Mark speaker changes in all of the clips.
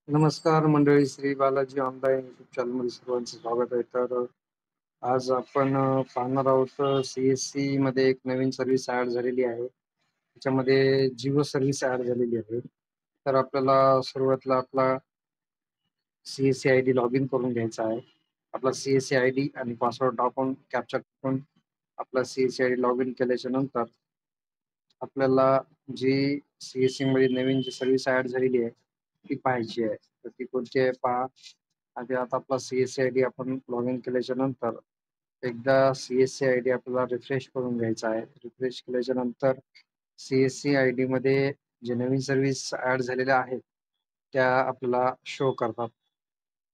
Speaker 1: नमस्कार मंडळी, Shri Balaji online YouTube चॅनलमध्ये सर्वांचं स्वागत आहे. तर आज आपण पाहणार आहोत सी-एस-सी मध्ये एक नवीन सर्व्हिस ॲड झालेली आहे. त्याच्यामध्ये जिओ सर्व्हिस ॲड झालेली आहे. तर आपल्याला सुरुवातीला आपला CSC I D log in करून घ्यायचा आहे. आपला सी-एस-सी आय डी आणि पासवर्ड टाकून कॅप्चा टाकून आपला CSC I D log in केल्याच्या नंतर आपल्याला जी सी-एस-सी मध्ये नवीन जी सर्व्हिस ॲड झालेली आहे ती पाहायची आहे. तर ती कोणती आहे पहा. आधी आता आपला सी-एस-सी आय डी आपण लॉग इन केल्याच्या नंतर एकदा सी-एस-सी आय डी आपल्याला रिफ्रेश करून घ्यायचा आहे. रिफ्रेश केल्याच्या नंतर सी-एस-सी आय डीमध्ये जे नवीन सर्व्हिस ॲड झालेल्या आहेत त्या आपल्याला शो करतात.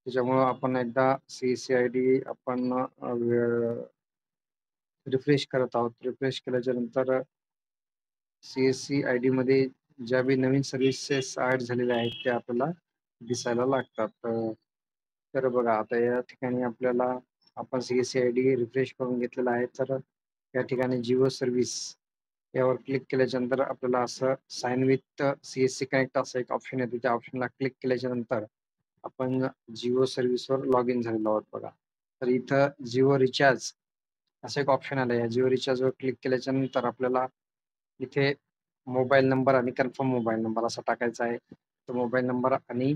Speaker 1: त्याच्यामुळं आपण एकदा सी-एस-सी आय डी आपण रिफ्रेश करत आहोत. रिफ्रेश केल्याच्या नंतर सी-एस-सी आय डीमध्ये ज्या बी नवीन सर्व्हिसेस ॲड झालेल्या आहेत त्या आपल्याला दिसायला लागतात. तर बघा आता या ठिकाणी आपल्याला आपण सी-एस-सी आय डी रिफ्रेश करून घेतलेला आहे. तर या ठिकाणी जिओ सर्व्हिस यावर क्लिक केल्याच्या नंतर आपल्याला असं साइन विथ सी-एस-सी कनेक्ट असं एक ऑप्शन येतो. त्या ऑप्शनला क्लिक केल्याच्या नंतर आपण जिओ सर्व्हिसवर लॉग इन झालेलो आहोत बघा. तर इथं जिओ रिचार्ज असं एक ऑप्शन आलं. या जिओ रिचार्जवर क्लिक केल्याच्या नंतर आपल्याला इथे मोबाईल नंबर आणि कन्फर्म मोबाईल नंबर असा टाकायचा आहे. तो मोबाईल नंबर आणि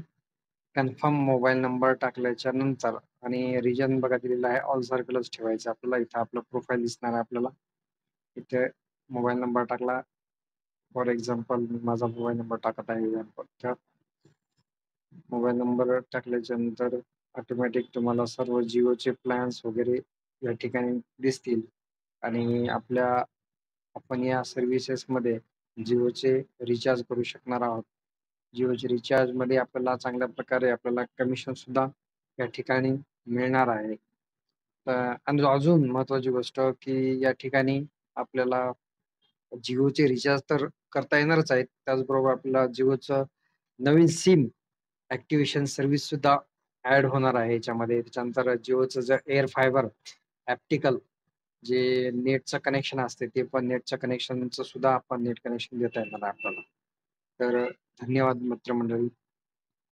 Speaker 1: कन्फर्म मोबाईल नंबर टाकल्याच्या नंतर आणि रिजन बघा दिलेला आहे ऑल सर्कलच ठेवायचं आपल्याला. इथं आपलं प्रोफाईल दिसणार आहे आपल्याला. इथे मोबाईल नंबर टाकला. फॉर एक्झाम्पल मी माझा मोबाईल नंबर टाकत आहे एक्झाम्पल. तर मोबाईल नंबर टाकल्याच्या नंतर ऑटोमॅटिक तुम्हाला सर्व जिओचे प्लॅन्स वगैरे या ठिकाणी दिसतील आणि आपण या सर्व्हिसेसमध्ये जिओचे रिचार्ज करू शकणार आहोत. जिओचे रिचार्जमध्ये आपल्याला चांगल्या प्रकारे आपल्याला कमिशन सुद्धा या ठिकाणी मिळणार आहे. आणि अजून महत्त्वाची गोष्ट की या ठिकाणी आपल्याला जिओचे रिचार्ज तर करता येणारच आहेत. त्याचबरोबर आपल्याला जिओचं नवीन सिम ॲक्टिव्हेशन सर्व्हिस सुद्धा ॲड होणार आहे याच्यामध्ये. त्याच्यानंतर जिओचं जे एअर फायबर ॲप्टिकल जे नेटचं कनेक्शन असते ते पण नेटच्या कनेक्शनचं सुद्धा आपण नेट कनेक्शन देता येणार आहे आपल्याला. तर धन्यवाद मित्रमंडळी.